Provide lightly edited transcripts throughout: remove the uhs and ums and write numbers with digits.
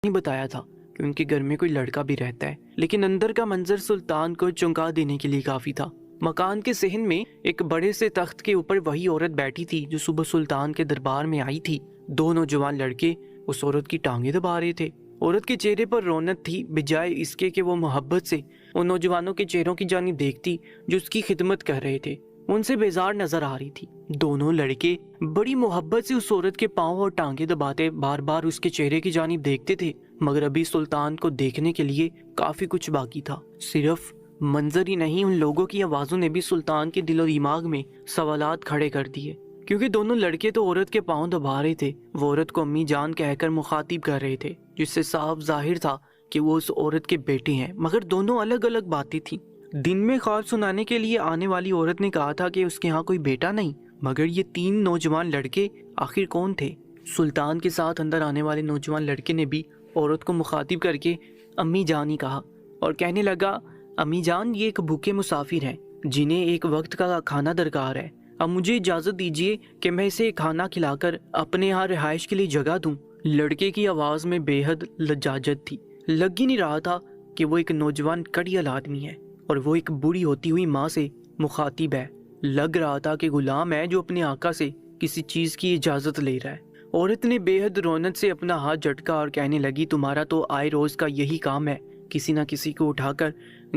نہیں بتایا تھا کہ ان کے گھر میں کوئی لڑکا بھی رہتا ہے، لیکن اندر کا منظر سلطان کو چونکا دینے کے لیے کافی تھا۔ مکان کے صحن میں ایک بڑے سے تخت کے اوپر وہی عورت بیٹھی تھی جو صبح سلطان کے دربار میں آئی تھی۔ دو نوجوان لڑکے اس عورت کی ٹانگیں دبا رہے تھے۔ عورت کے چہرے پر رونق تھی، بجائے اس کے کہ وہ محبت سے ان نوجوانوں کے چہروں کی جانب دیکھتی جو اس کی خدمت کر رہے تھے۔ ان سے بیزار نظر آ رہی تھی۔ دونوں لڑکے بڑی محبت سے اس عورت کے پاؤں اور ٹانگیں دباتے بار بار اس کے چہرے کی جانب دیکھتے تھے، مگر ابھی سلطان کو دیکھنے کے لیے کافی کچھ باقی تھا۔ صرف منظر ہی نہیں، ان لوگوں کی آوازوں نے بھی سلطان کے دل و دماغ میں سوالات کھڑے کر دیے، کیونکہ دونوں لڑکے تو عورت کے پاؤں دبا رہے تھے، وہ عورت کو امی جان کہہ کر مخاطب کر رہے تھے، جس سے صاف ظاہر تھا کہ وہ اس عورت کے بیٹے ہیں، مگر دونوں الگ الگ باتیں تھیں۔ دن میں خواب سنانے کے لیے آنے والی عورت نے کہا تھا کہ اس کے ہاں کوئی بیٹا نہیں، مگر یہ تین نوجوان لڑکے آخر کون تھے؟ سلطان کے ساتھ اندر آنے والے نوجوان لڑکے نے بھی عورت کو مخاطب کر کے امی جان ہی کہا اور کہنے لگا، امی جان، یہ ایک بھوکے مسافر ہیں جنہیں ایک وقت کا کھانا درکار ہے، اب مجھے اجازت دیجیے کہ میں اسے کھانا کھلا کر اپنے یہاں رہائش کے لیے جگہ دوں۔ لڑکے کی آواز میں بے حد لجاجت تھی، لگ ہی نہیں رہا تھا کہ وہ ایک نوجوان کڑیل آدمی ہے اور وہ ایک بوڑھی ہوتی ہوئی ماں سے مخاطب ہے۔ لگ رہا تھا کہ غلام ہے جو اپنے آقا سے کسی چیز کی اجازت لے رہا ہے۔ عورت نے بے حد رونق سے اپنا ہاتھ جھٹکا اور کہنے لگی، تمہارا تو آئے روز کا یہی کام ہے، کسی نہ کسی کو اٹھا کر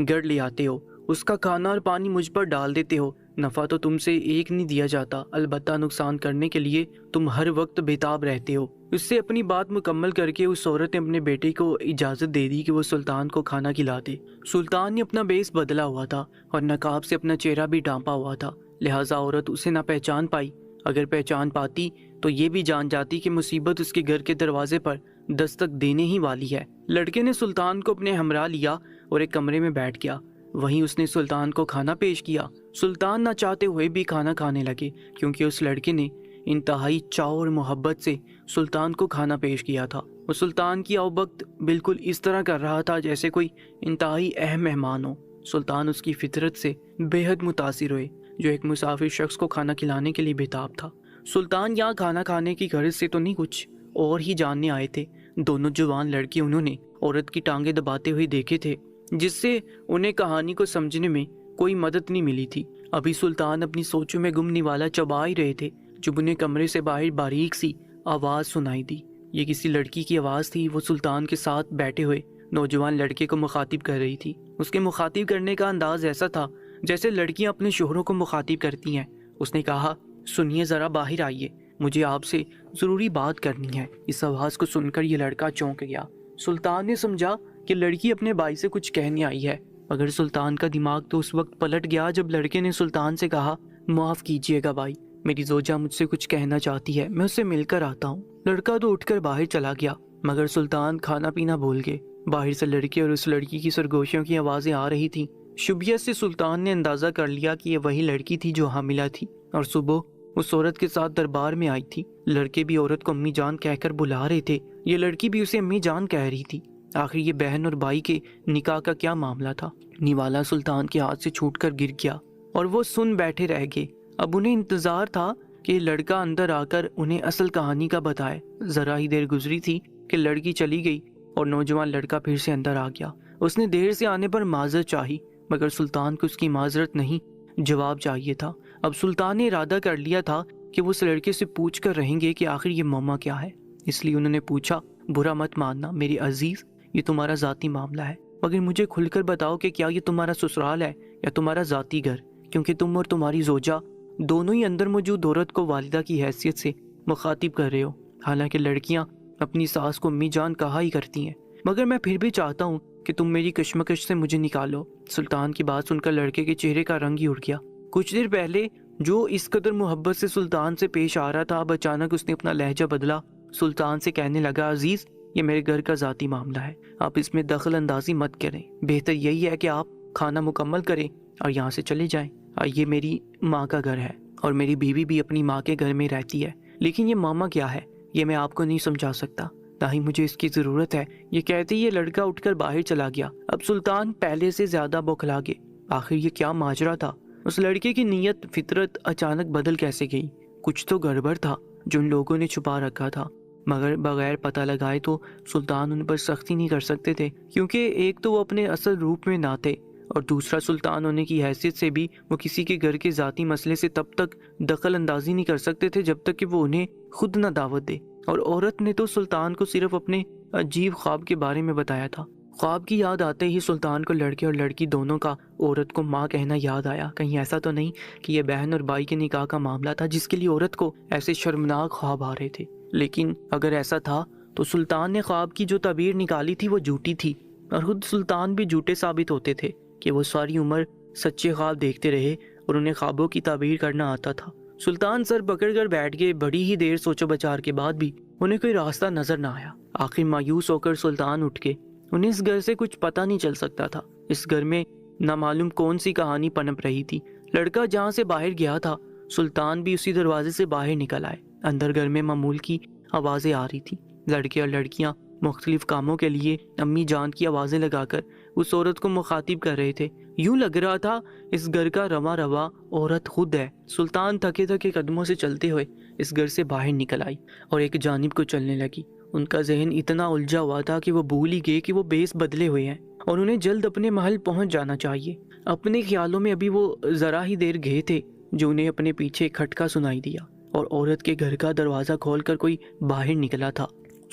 گڑ لے آتے ہو، اس کا کھانا اور پانی مجھ پر ڈال دیتے ہو، نفع تو تم سے ایک نہیں دیا جاتا، البتہ نقصان کرنے کے لیے تم ہر وقت بےتاب رہتے ہو۔ اس سے اپنی بات مکمل کر کے اس عورت نے اپنے بیٹے کو اجازت دے دی کہ وہ سلطان کو کھانا کھلا دے۔ سلطان نے اپنا بیس بدلا ہوا تھا اور نقاب سے اپنا چہرہ بھی ڈھانپا ہوا تھا، لہٰذا عورت اسے نہ پہچان پائی۔ اگر پہچان پاتی تو یہ بھی جان جاتی کہ مصیبت اس کے گھر کے دروازے پر دستک دینے ہی والی ہے۔ لڑکے نے سلطان کو اپنے ہمراہ لیا اور ایک کمرے میں بیٹھ گیا، وہیں اس نے سلطان کو کھانا پیش کیا۔ سلطان نہ چاہتے ہوئے بھی کھانا کھانے لگے، کیونکہ اس لڑکے نے انتہائی چاؤ اور محبت سے سلطان کو کھانا پیش کیا تھا۔ وہ سلطان کی اوبکت بالکل اس طرح کر رہا تھا جیسے کوئی انتہائی اہم مہمان ہو۔ سلطان اس کی فطرت سے بے حد متاثر ہوئے، جو ایک مسافر شخص کو کھانا کھلانے کے لیے بےتاب تھا۔ سلطان یہاں کھانا کھانے کی غرض سے تو نہیں، کچھ اور ہی جاننے آئے تھے۔ دونوں جوان لڑکے انہوں نے عورت کی ٹانگیں دباتے ہوئے دیکھے تھے، جس سے انہیں کہانی کو سمجھنے میں کوئی مدد نہیں ملی تھی۔ ابھی سلطان اپنی سوچوں میں گم نوالا چبا ہی رہے تھے جب انہیں کمرے سے باہر باریک سی آواز سنائی دی۔ یہ کسی لڑکی کی آواز تھی، وہ سلطان کے ساتھ بیٹھے ہوئے نوجوان لڑکے کو مخاطب کر رہی تھی۔ اس کے مخاطب کرنے کا انداز ایسا تھا جیسے لڑکیاں اپنے شوہروں کو مخاطب کرتی ہیں۔ اس نے کہا، سنیے، ذرا باہر آئیے، مجھے آپ سے ضروری بات کرنی ہے۔ اس آواز کو سن کر یہ لڑکا چونک گیا۔ سلطان نے سمجھا کہ لڑکی اپنے بھائی سے کچھ کہنے آئی ہے، مگر سلطان کا دماغ تو اس وقت پلٹ گیا جب لڑکے نے سلطان سے کہا، معاف کیجیے گا بھائی، میری زوجہ مجھ سے کچھ کہنا چاہتی ہے، میں اس سے مل کر آتا ہوں۔ لڑکا تو اٹھ کر باہر چلا گیا، مگر سلطان کھانا پینا بھول گئے۔ باہر سے لڑکے اور اس لڑکی کی سرگوشیوں کی آوازیں آ رہی تھیں۔ شبیہ سے سلطان نے اندازہ کر لیا کہ یہ وہی لڑکی تھی جو حاملہ تھی اور صبح اس عورت کے ساتھ دربار میں آئی تھی۔ لڑکے بھی عورت کو امی جان کہہ کر بلا رہے تھے، یہ لڑکی بھی اسے امی جان کہہ رہی تھی۔ آخر یہ بہن اور بھائی کے نکاح کا کیا معاملہ تھا؟ نوالا سلطان کے ہاتھ سے چھوٹ کر گر گیا اور وہ سن بیٹھے رہ گئے۔ اب انہیں انتظار تھا کہ لڑکا اندر آ کر انہیں اصل کہانی کا بتائے۔ ذرا ہی دیر گزری تھی کہ لڑکی چلی گئی اور نوجوان لڑکا پھر سے اندر آ گیا۔ اس نے دیر سے آنے پر معذرت چاہی، مگر سلطان کو اس کی معذرت نہیں، جواب چاہیے تھا۔ اب سلطان نے ارادہ کر لیا تھا کہ وہ اس لڑکے سے پوچھ کر رہیں گے کہ آخر یہ معاملہ کیا ہے۔ اس لیے انہوں نے پوچھا، برا مت ماننا میرے عزیز، یہ تمہارا ذاتی معاملہ ہے، مگر مجھے کھل کر بتاؤ کہ کیا یہ تمہارا سسرال ہے یا تمہارا ذاتی گھر، کیونکہ تم اور تمہاری زوجہ دونوں ہی اندر موجود عورت کو والدہ کی حیثیت سے مخاطب کر رہے ہو۔ حالانکہ لڑکیاں اپنی ساس کو امی جان کہا ہی کرتی ہیں، مگر میں پھر بھی چاہتا ہوں کہ تم میری کشمکش سے مجھے نکالو۔ سلطان کی بات سن کر لڑکے کے چہرے کا رنگ ہی اڑ گیا۔ کچھ دیر پہلے جو اس قدر محبت سے سلطان سے پیش آ رہا تھا، اب اچانک اس نے اپنا لہجہ بدلا، سلطان سے کہنے لگا، عزیز، یہ میرے گھر کا ذاتی معاملہ ہے، آپ اس میں دخل اندازی مت کریں، بہتر یہی ہے کہ آپ کھانا مکمل کریں اور یہاں سے چلے جائیں۔ یہ میری ماں کا گھر ہے اور میری بیوی بھی اپنی ماں کے گھر میں رہتی ہے، لیکن یہ ماما کیا ہے یہ میں آپ کو نہیں سمجھا سکتا، نہ ہی مجھے اس کی ضرورت ہے۔ یہ کہتے ہی یہ لڑکا اٹھ کر باہر چلا گیا۔ اب سلطان پہلے سے زیادہ بوکھلا گئے۔ آخر یہ کیا ماجرا تھا؟ اس لڑکے کی نیت فطرت اچانک بدل کیسے گئی؟ کچھ تو گڑبڑ تھا جو ان لوگوں نے چھپا رکھا تھا۔ مگر بغیر پتہ لگائے تو سلطان ان پر سختی نہیں کر سکتے تھے، کیونکہ ایک تو وہ اپنے اصل روپ میں نہ تھے اور دوسرا سلطان ہونے کی حیثیت سے بھی وہ کسی کے گھر کے ذاتی مسئلے سے تب تک دخل اندازی نہیں کر سکتے تھے جب تک کہ وہ انہیں خود نہ دعوت دے۔ اور عورت نے تو سلطان کو صرف اپنے عجیب خواب کے بارے میں بتایا تھا۔ خواب کی یاد آتے ہی سلطان کو لڑکے اور لڑکی دونوں کا عورت کو ماں کہنا یاد آیا۔ کہیں ایسا تو نہیں کہ یہ بہن اور بھائی کے نکاح کا معاملہ تھا جس کے لیے عورت کو ایسے شرمناک خواب آ رہے تھے؟ لیکن اگر ایسا تھا تو سلطان نے خواب کی جو تعبیر نکالی تھی وہ جھوٹی تھی، اور خود سلطان بھی جھوٹے ثابت ہوتے تھے کہ وہ ساری عمر سچے خواب دیکھتے رہے اور انہیں خوابوں کی تعبیر کرنا آتا تھا۔ سلطان سر پکڑ کر بیٹھ گئے۔ بڑی ہی دیر سوچ و بچار کے بعد بھی انہیں کوئی راستہ نظر نہ آیا۔ آخر مایوس ہو کر سلطان اٹھ گئے۔ انہیں اس گھر سے کچھ پتہ نہیں چل سکتا تھا۔ اس گھر میں نامعلوم کون سی کہانی پنپ رہی تھی۔ لڑکا جہاں سے باہر گیا تھا، سلطان بھی اسی دروازے سے باہر نکل آئے۔ اندر گھر میں معمول کی آوازیں آ رہی تھی۔ لڑکے اور لڑکیاں مختلف کاموں کے لیے امی جان کی آوازیں لگا کر اس عورت کو مخاطب کر رہے تھے۔ یوں لگ رہا تھا اس گھر کا رواں رواں عورت خود ہے۔ سلطان تھکے تھکے قدموں سے چلتے ہوئے اس گھر سے باہر نکل آئی اور ایک جانب کو چلنے لگی۔ ان کا ذہن اتنا الجھا ہوا تھا کہ وہ بھول ہی گئے کہ وہ بیس بدلے ہوئے ہیں اور انہیں جلد اپنے محل پہنچ جانا چاہیے۔ اپنے خیالوں میں ابھی وہ ذرا ہی دیر گئے تھے جو انہیں اپنے پیچھے کھٹکا سنائی دیا اور عورت کے گھر کا دروازہ کھول کر کوئی باہر نکلا تھا۔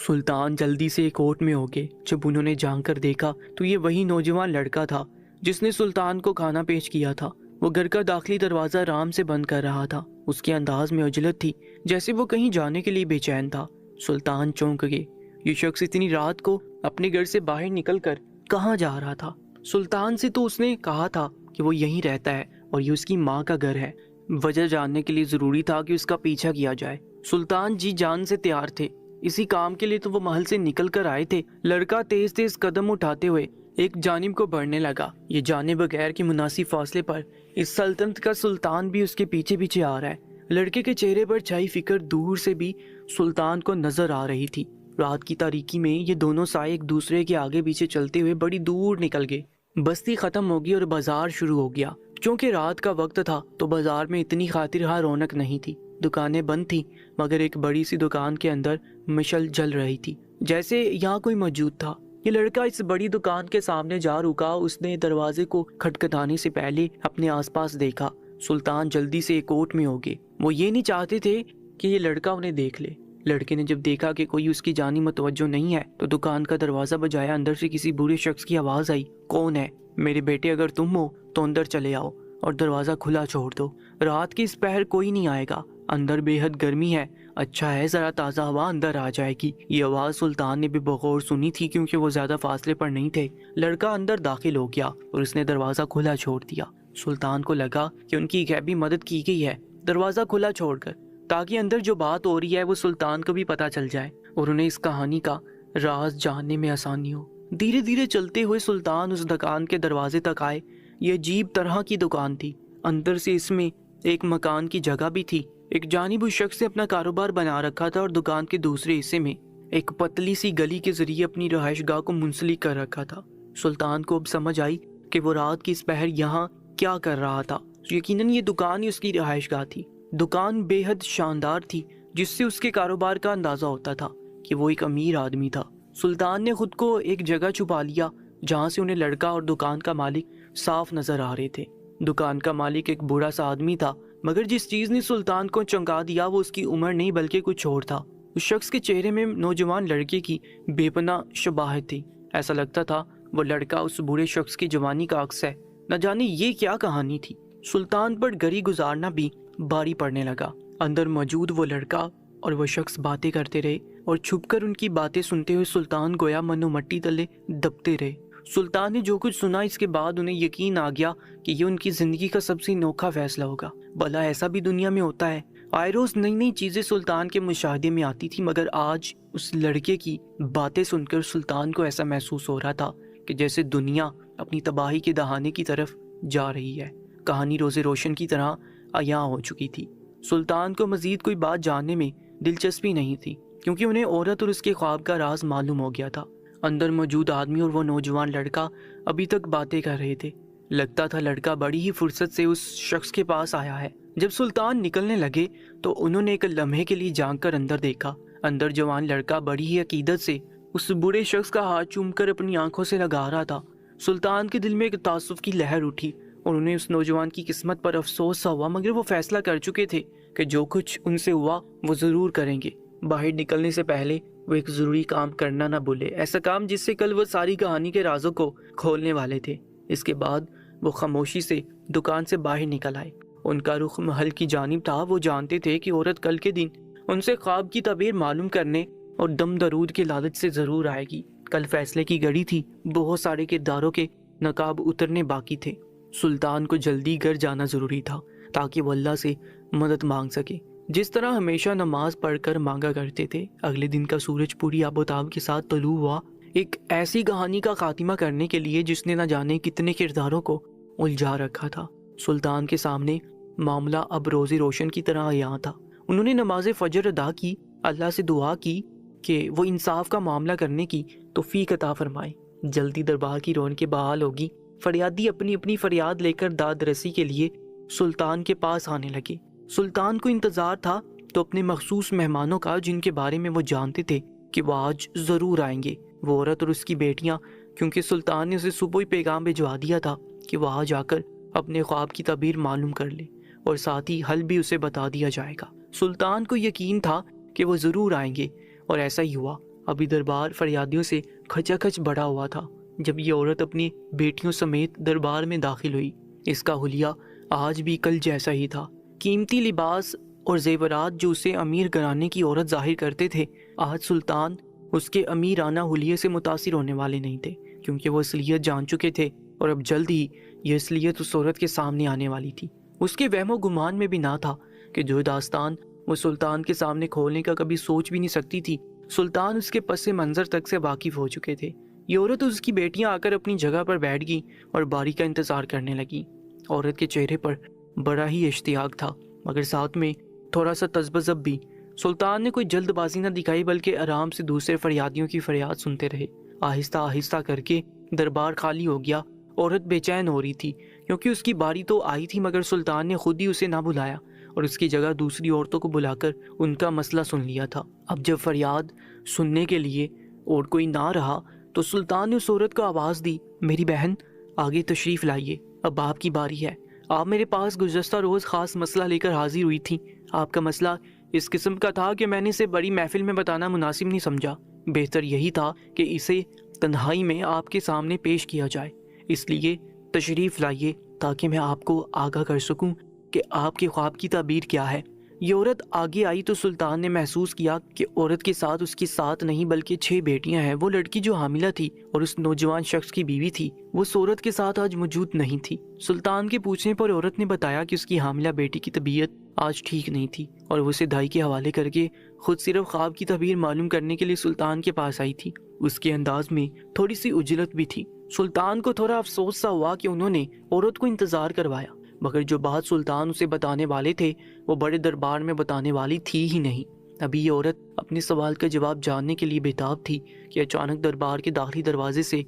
سلطان جلدی سے کوٹ میں ہو گئے۔ جب انہوں نے جھانک کر دیکھا تو یہ وہی نوجوان لڑکا تھا جس نے سلطان کو کھانا پیش کیا تھا۔ وہ گھر کا داخلی دروازہ آرام سے بند کر رہا تھا۔ اس کے انداز میں عجلت تھی، جیسے وہ کہیں جانے کے لیے بے چین تھا۔ سلطان چونک گئے۔ یہ شخص اتنی رات کو اپنے گھر سے باہر نکل کر کہاں جا رہا تھا؟ سلطان سے تو اس نے کہا تھا کہ وہ یہیں رہتا ہے اور یہ اس کی ماں کا گھر ہے۔ وجہ جاننے کے لیے ضروری تھا کہ اس کا پیچھا کیا جائے۔ سلطان جی جان سے تیار تھے۔ اسی کام کے لیے تو وہ محل سے نکل کر آئے تھے۔ لڑکا تیز تیز قدم اٹھاتے ہوئے ایک جانب کو بڑھنے لگا، یہ جانے بغیر کے مناسب فاصلے پر۔ اس سلطنت کا سلطان بھی اس کے پیچھے پیچھے آ رہا ہے۔ لڑکے کے چہرے پر چھائی فکر دور سے بھی سلطان کو نظر آ رہی تھی۔ رات کی تاریکی میں یہ دونوں سائے ایک دوسرے کے آگے پیچھے چلتے ہوئے بڑی دور نکل گئے۔ بستی ختم ہوگی اور بازار شروع ہو گیا۔ چونکہ رات کا وقت تھا تو بازار میں اتنی خاطر خواہ رونق نہیں تھی۔ دکانیں بند تھیں، مگر ایک بڑی سی دکان کے اندر مشل جل رہی تھی، جیسے یہاں کوئی موجود تھا۔ یہ لڑکا اس بڑی دکان کے سامنے جا رکا۔ اس نے دروازے کو کھٹکھٹانے سے پہلے اپنے آس پاس دیکھا۔ سلطان جلدی سے کوٹ میں ہو گئے۔ وہ یہ نہیں چاہتے تھے کہ یہ لڑکا انہیں دیکھ لے۔ لڑکے نے جب دیکھا کہ کوئی اس کی جانب متوجہ نہیں ہے تو دکان کا دروازہ بجایا۔ اندر سے کسی بوڑھے شخص کی آواز آئی، کون ہے؟ میرے بیٹے اگر تم ہو تو اندر چلے آؤ اور دروازہ کھلا چھوڑ دو۔ رات کی اس پہر کوئی نہیں آئے گا، اندر بے حد گرمی ہے۔ اچھا ہے ذرا تازہ ہوا اندر آ جائے گی۔ یہ آواز سلطان نے بھی بغور سنی تھی کیونکہ وہ زیادہ فاصلے پر نہیں تھے۔ لڑکا اندر داخل ہو گیا اور اس نے دروازہ کھلا چھوڑ دیا۔ سلطان کو لگا کہ ان کی غیبی مدد کی گئی ہے دروازہ کھلا چھوڑ کر، تاکہ اندر جو بات ہو رہی ہے وہ سلطان کو بھی پتہ چل جائے اور انہیں اس کہانی کا راز جاننے میں آسانی ہو۔ دھیرے دھیرے چلتے ہوئے سلطان اس دکان کے دروازے تک آئے۔ یہ عجیب طرح کی دکان تھی۔ اندر سے اس میں ایک مکان کی جگہ بھی تھی۔ ایک جانب اس شخص نے اپنا کاروبار بنا رکھا تھا اور دکان کے دوسرے حصے میں ایک پتلی سی گلی کے ذریعے اپنی رہائش گاہ کو منسلک کر رکھا تھا۔ سلطان کو اب سمجھ آئی کہ وہ رات کی اس پہر یہاں کیا کر رہا تھا۔ یقیناً یہ دکان ہی اس کی رہائش گاہ تھی۔ دکان بے حد شاندار تھی، جس سے اس کے کاروبار کا اندازہ ہوتا تھا کہ وہ ایک امیر آدمی تھا۔ سلطان نے خود کو ایک جگہ چھپا لیا جہاں سے انہیں لڑکا اور دکان کا مالک صاف نظر آ رہے تھے۔ دکان کا مالک ایک بوڑھا سا آدمی تھا، مگر جس چیز نے سلطان کو چونکا دیا وہ اس کی عمر نہیں بلکہ کچھ اور تھا۔ اس شخص کے چہرے میں نوجوان لڑکے کی بے پناہ شباہت تھی۔ ایسا لگتا تھا وہ لڑکا اس بوڑھے شخص کی جوانی کا عکس ہے۔ نہ جانے یہ کیا کہانی تھی۔ سلطان پر گھڑی گزارنا بھی باری پڑنے لگا۔ اندر موجود وہ لڑکا اور وہ شخص باتیں کرتے رہے اور چھپ کر ان کی باتیں سنتے ہوئے سلطان گویا منو مٹی تلے دبتے رہے۔ سلطان نے جو کچھ سنا اس کے بعد انہیں یقین آ گیا کہ یہ ان کی زندگی کا سب سے انوکھا فیصلہ ہوگا۔ بھلا ایسا بھی دنیا میں ہوتا ہے؟ آئے روز نئی نئی چیزیں سلطان کے مشاہدے میں آتی تھی، مگر آج اس لڑکے کی باتیں سن کر سلطان کو ایسا محسوس ہو رہا تھا کہ جیسے دنیا اپنی تباہی کے دہانے کی طرف جا رہی ہے۔ کہانی روز روشن کی طرح عیاں ہو چکی تھی۔ سلطان کو مزید کوئی بات جاننے میں دلچسپی نہیں تھی، کیونکہ انہیں عورت اور اس کے خواب کا راز معلوم ہو گیا تھا۔ اندر موجود آدمی اور وہ نوجوان لڑکا ابھی تک باتیں کر رہے تھے۔ لگتا تھا لڑکا بڑی ہی فرصت سے اس شخص کے پاس آیا ہے۔ جب سلطان نکلنے لگے تو انہوں نے ایک لمحے کے لیے جھانک کر اندر دیکھا۔ اندر جوان لڑکا بڑی ہی عقیدت سے اس بوڑھے شخص کا ہاتھ چوم کر اپنی آنکھوں سے لگا رہا تھا۔ سلطان کے دل میں ایک تعصب کی لہر اٹھی اور انہیں اس نوجوان کی قسمت پر افسوس سا ہوا، مگر وہ فیصلہ کر چکے تھے کہ جو کچھ ان سے ہوا وہ ضرور کریں گے۔ باہر نکلنے سے پہلے وہ ایک ضروری کام کرنا نہ بھولے، ایسا کام جس سے کل وہ ساری کہانی کے رازوں کو کھولنے والے تھے۔ اس کے بعد وہ خاموشی سے دکان سے باہر نکل آئے۔ ان کا رخ محل کی جانب تھا۔ وہ جانتے تھے کہ عورت کل کے دن ان سے خواب کی تعبیر معلوم کرنے اور دم درود کے لالچ سے ضرور آئے گی۔ کل فیصلے کی گھڑی تھی، بہت سارے کرداروں کے نقاب اترنے باقی تھے۔ سلطان کو جلدی گھر جانا ضروری تھا تاکہ وہ اللہ سے مدد مانگ سکے، جس طرح ہمیشہ نماز پڑھ کر مانگا کرتے تھے۔ اگلے دن کا سورج پوری آب و تاب کے ساتھ طلوع ہوا، ایک ایسی کہانی کا خاتمہ کرنے کے لیے جس نے نہ جانے کتنے کرداروں کو الجھا رکھا تھا۔ سلطان کے سامنے معاملہ اب روزی روشن کی طرح عیاں تھا۔ انہوں نے نماز فجر ادا کی، اللہ سے دعا کی کہ وہ انصاف کا معاملہ کرنے کی توفیق عطا فرمائے۔ جلدی دربار کی رونقیں بحال ہوگی۔ فریادی اپنی اپنی فریاد لے کر داد رسی کے لیے سلطان کے پاس آنے لگے۔ سلطان کو انتظار تھا تو اپنے مخصوص مہمانوں کا، جن کے بارے میں وہ جانتے تھے کہ وہ آج ضرور آئیں گے، وہ عورت اور اس کی بیٹیاں، کیونکہ سلطان نے اسے صبح ہی پیغام بھجوا دیا تھا کہ وہ آج آ کر اپنے خواب کی تعبیر معلوم کر لے اور ساتھ ہی حل بھی اسے بتا دیا جائے گا۔ سلطان کو یقین تھا کہ وہ ضرور آئیں گے اور ایسا ہی ہوا۔ ابھی دربار فریادیوں سے کھچا کھچ بڑا ہوا تھا جب یہ عورت اپنی بیٹیوں سمیت دربار میں داخل ہوئی۔ اس کا حلیہ آج بھی کل جیسا ہی تھا۔ قیمتی لباس اور زیورات جو اسے امیر گھرانے کی عورت ظاہر کرتے تھے، آج سلطان اس کے امیرانہ حلیے سے متاثر ہونے والے نہیں تھے، کیونکہ وہ اصلیت جان چکے تھے اور اب جلد ہی یہ اصلیت اس عورت کے سامنے آنے والی تھی۔ اس کے وہم و گمان میں بھی نہ تھا کہ جو داستان وہ سلطان کے سامنے کھولنے کا کبھی سوچ بھی نہیں سکتی تھی، سلطان اس کے پس منظر تک سے واقف ہو چکے تھے۔ یہ عورت اور اس کی بیٹیاں آ کر اپنی جگہ پر بیٹھ گئی اور باری کا انتظار کرنے لگی۔ عورت کے چہرے پر بڑا ہی اشتیاق تھا، مگر ساتھ میں تھوڑا سا تذبذب بھی۔ سلطان نے کوئی جلد بازی نہ دکھائی، بلکہ آرام سے دوسرے فریادیوں کی فریاد سنتے رہے۔ آہستہ آہستہ کر کے دربار خالی ہو گیا۔ عورت بے چین ہو رہی تھی کیونکہ اس کی باری تو آئی تھی، مگر سلطان نے خود ہی اسے نہ بلایا اور اس کی جگہ دوسری عورتوں کو بلا کر ان کا مسئلہ سن لیا تھا۔ اب جب فریاد سننے کے لیے اور کوئی نہ رہا تو سلطان نے اس عورت کو آواز دی، میری بہن آگے تشریف لائیے، اب آپ کی باری ہے۔ آپ میرے پاس گزشتہ روز خاص مسئلہ لے کر حاضر ہوئی تھی۔ آپ کا مسئلہ اس قسم کا تھا کہ میں نے اسے بڑی محفل میں بتانا مناسب نہیں سمجھا۔ بہتر یہی تھا کہ اسے تنہائی میں آپ کے سامنے پیش کیا جائے، اس لیے تشریف لائیے تاکہ میں آپ کو آگاہ کر سکوں کہ آپ کے خواب کی تعبیر کیا ہے۔ یہ عورت آگے آئی تو سلطان نے محسوس کیا کہ عورت کے ساتھ اس کی 7 نہیں بلکہ 6 بیٹیاں ہیں۔ وہ لڑکی جو حاملہ تھی اور اس نوجوان شخص کی بیوی تھی، وہ اس عورت کے ساتھ آج موجود نہیں تھی۔ سلطان کے پوچھنے پر عورت نے بتایا کہ اس کی حاملہ بیٹی کی طبیعت آج ٹھیک نہیں تھی اور وہ اسے دائی کے حوالے کر کے خود صرف خواب کی تعبیر معلوم کرنے کے لیے سلطان کے پاس آئی تھی۔ اس کے انداز میں تھوڑی سی عجلت بھی تھی۔ سلطان کو تھوڑا افسوس سا ہوا کہ انہوں نے عورت کو انتظار کروایا، مگر جو بات سلطان اسے بتانے والے تھے وہ بڑے دربار میں بتانے والی تھی ہی نہیں۔ ابھی یہ عورت اپنے سوال کا جواب جاننے کے لیے بےتاب تھی کہ اچانک دربار کے داخلی دروازے سے